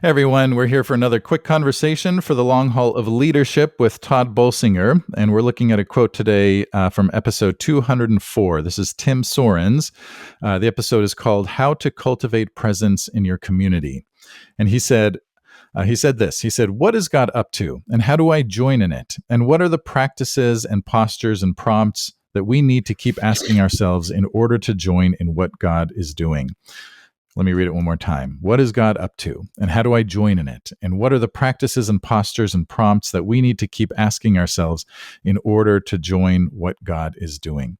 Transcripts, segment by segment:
Hey everyone, we're here for another quick conversation for the long haul of leadership with Todd Bolsinger, and we're looking at a quote today from episode 204. This is Tim Soren's. The episode is called "How to Cultivate Presence in Your Community," and he said this. He said, "What is God up to, and how do I join in it? And what are the practices and postures and prompts that we need to keep asking ourselves in order to join in what God is doing?" Let me read it one more time. What is God up to, and how do I join in it? And what are the practices and postures and prompts that we need to keep asking ourselves in order to join what God is doing?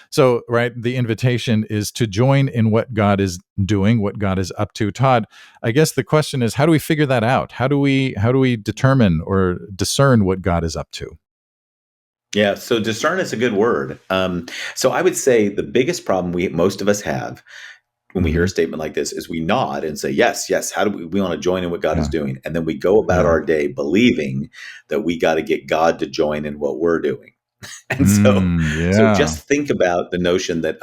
So, right, the invitation is to join in what God is doing, what God is up to. Todd, I guess the question is, how do we figure that out? How do we determine or discern what God is up to? Yeah, so discern is a good word. So I would say the biggest problem most of us have when we hear a Hmm. statement like this is we nod and say, yes, yes, how do we want to join in what God is Yeah, doing? And then we go about yeah. our day believing that we got to get God to join in what we're doing. And so Yeah. just think about the notion that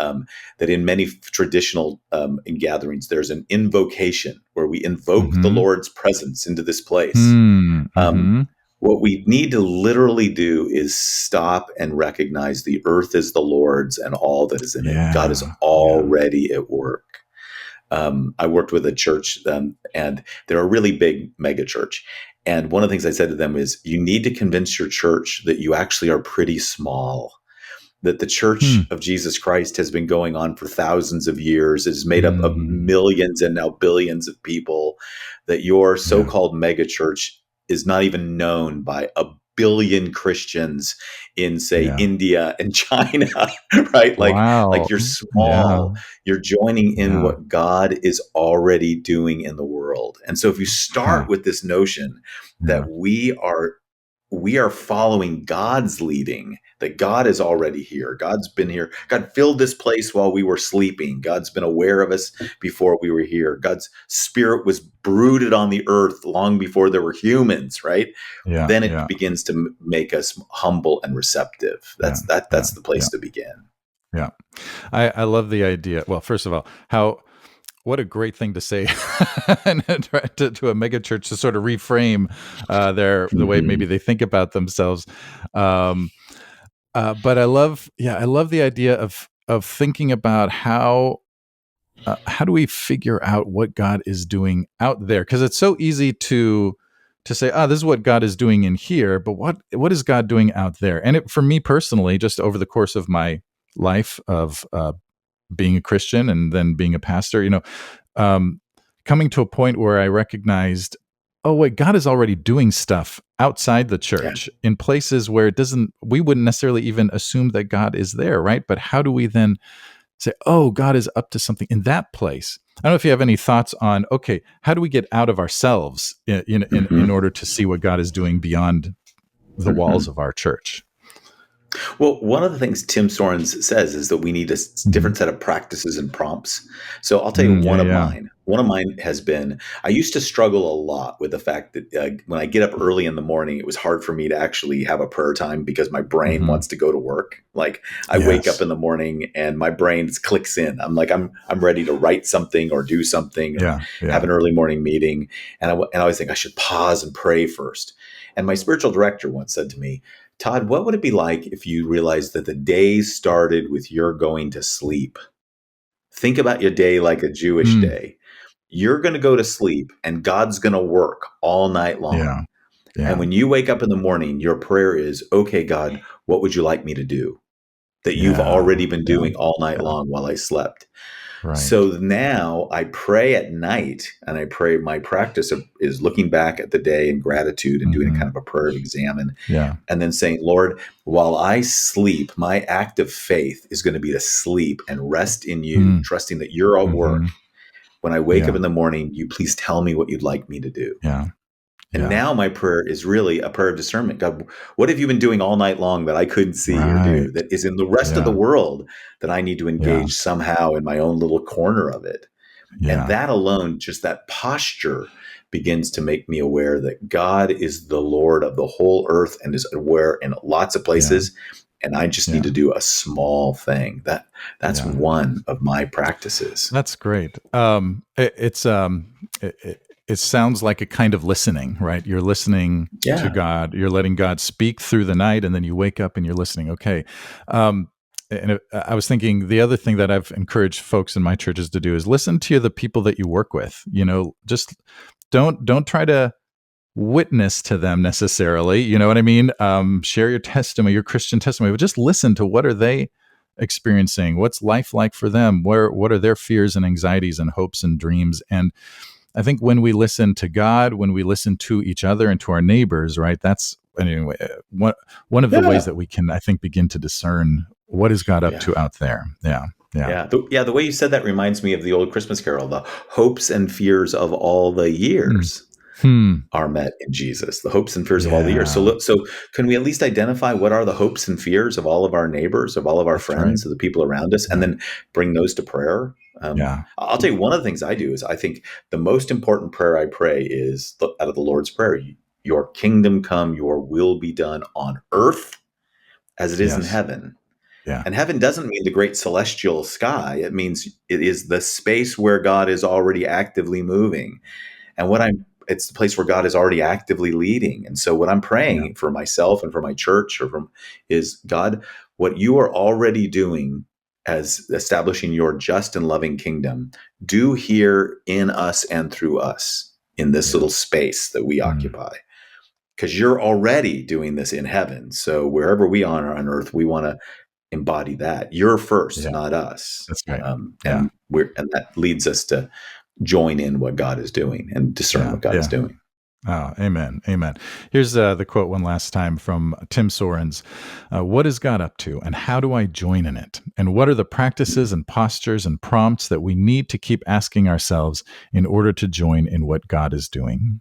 in many traditional in gatherings, there's an invocation where we invoke the Hmm. Lord's presence into this place. Hmm. Um, Hmm. what we need to literally do is stop and recognize the earth is the Lord's and all that is in it. God is Yeah. Yeah. already at work. I worked with a church, and they're a really big mega church. And one of the things I said to them is, you need to convince your church that you actually are pretty small, that the Hmm. church of Jesus Christ has been going on for thousands of years. It is made up of Hmm. millions and now billions of people, that your so Yeah. called mega church is not even known by a billion Christians in, say, Yeah. India and China, right? Like Wow. you're Yeah. small, you're joining in Yeah. what God is already doing in the world. And so if you Huh. start with this notion Yeah. that we are following God's leading, that God is already here. God's been here. God filled this place while we were sleeping. God's been aware of us before we were here. God's spirit was brooded on the earth long before there were humans, right? Yeah. Then it Yeah. begins to make us humble and receptive. Yeah. Yeah. That's the place Yeah. to begin. Yeah. I love the idea. Well, first of all, how what a great thing to say and to a mega church to sort of reframe the way maybe Mhm. they think about themselves. Um, but I love the idea of thinking about how do we figure out what God is doing out there? Because it's so easy to say, this is what God is doing in here, but what is God doing out there? And for me personally, just over the course of my life of being a Christian and then being a pastor, um, coming to a point where I recognized, oh wait, God is already doing stuff outside the Yeah. church in places where we wouldn't necessarily even assume that God is there, right? But how do we then say, oh, God is up to something in that place? I don't know if you have any thoughts on, okay, how do we get out of ourselves in Mhm. order to see what God is doing beyond the walls Mhm. of our church? Well, one of the things Tim Sorens says is that we need a Hmm. different set of practices and prompts. So I'll tell you Yeah, one of yeah. mine. One of mine has been, I used to struggle a lot with the fact that when I get up early in the morning, it was hard for me to actually have a prayer time because my brain Hmm. wants to go to work. Like I wake up Yes. in the morning and my brain clicks in. I'm like, I'm ready to write something or do something or Yeah, have yeah. an early morning meeting. And I always think I should pause and pray first. And my spiritual director once said to me, Todd, what would it be like if you realized that the day started with your going to sleep? Think about your day like a Jewish Mm, day. You're going to go to sleep and God's going to work all night yeah, long. And yeah, when you wake up in the morning, your prayer is, okay, God, what would you like me to do that you've yeah, already been yeah, doing all night yeah. long while I slept? Right. So now I pray at night, and I pray. My practice is looking back at the day in gratitude and doing a Hmm. kind of a prayer of examine, Yeah. and then saying, Lord, while I sleep, my act of faith is going to be to sleep and rest in you, Mm, trusting that you're at work. hmm. When I wake up Yeah, in the morning, you please tell me what you'd like me to do. yeah, And yeah. now my prayer is really a prayer of discernment. God, what have you been doing all night long that I couldn't see or do Right. that is in the rest of the Yeah, world that I need to yeah, engage somehow in my own little corner of it? And yeah, that alone, just that posture, begins to make me aware that God is the Lord of the whole earth and is aware in lots of yeah, places. And I just need yeah, to do a small thing. That's yeah. one of my practices. That's great. It's it sounds like a kind of listening, right? You're listening to Yeah. God. You're letting God speak through the night, and then you wake up and you're listening. Okay. Um, I was thinking the other thing that I've encouraged folks in my churches to do is listen to the people that you work with. Just don't try to witness to them necessarily. You know what I mean? Share your testimony, your Christian testimony, but just listen to what are they experiencing? What's life like for them? What are their fears and anxieties and hopes and dreams? And I think when we listen to God, when we listen to each other and to our neighbors, right? That's anyway one of the ways Yeah. that we can, I think, begin to discern what is God up Yeah. to out there. Yeah, yeah, Yeah. The way you said that reminds me of the old Christmas carol, the hopes and fears of all the mm. years Hmm. are met in Jesus, the hopes and fears of all the years. So, Yeah, so can we at least identify what are the hopes and fears of all of our neighbors, of all of our that's right. friends, of the people around us, and Yeah, then bring those to prayer? yeah, I'll tell you, one of the things I do is I think the most important prayer I pray is out of the Lord's Prayer: "Your kingdom come, your will be done on earth as it is in yes, heaven." yeah, And heaven doesn't mean the great celestial sky. It means it is the space where God is already actively moving. And it's the place where God is already actively leading. And so what I'm yeah, praying for myself and for my church is God, what you are already doing as establishing your just and loving kingdom, do here in us and through us in this yeah, little space that we mm, occupy. Because you're already doing this in heaven. So wherever we are on earth, we want to embody that. You're first, yeah. not us. That's right. Yeah, And that leads us to join in what God is doing and discern yeah, what God is yeah. doing. Oh, amen. Amen. Here's the quote one last time from Tim Sorens. What is God up to, and how do I join in it? And what are the practices and postures and prompts that we need to keep asking ourselves in order to join in what God is doing?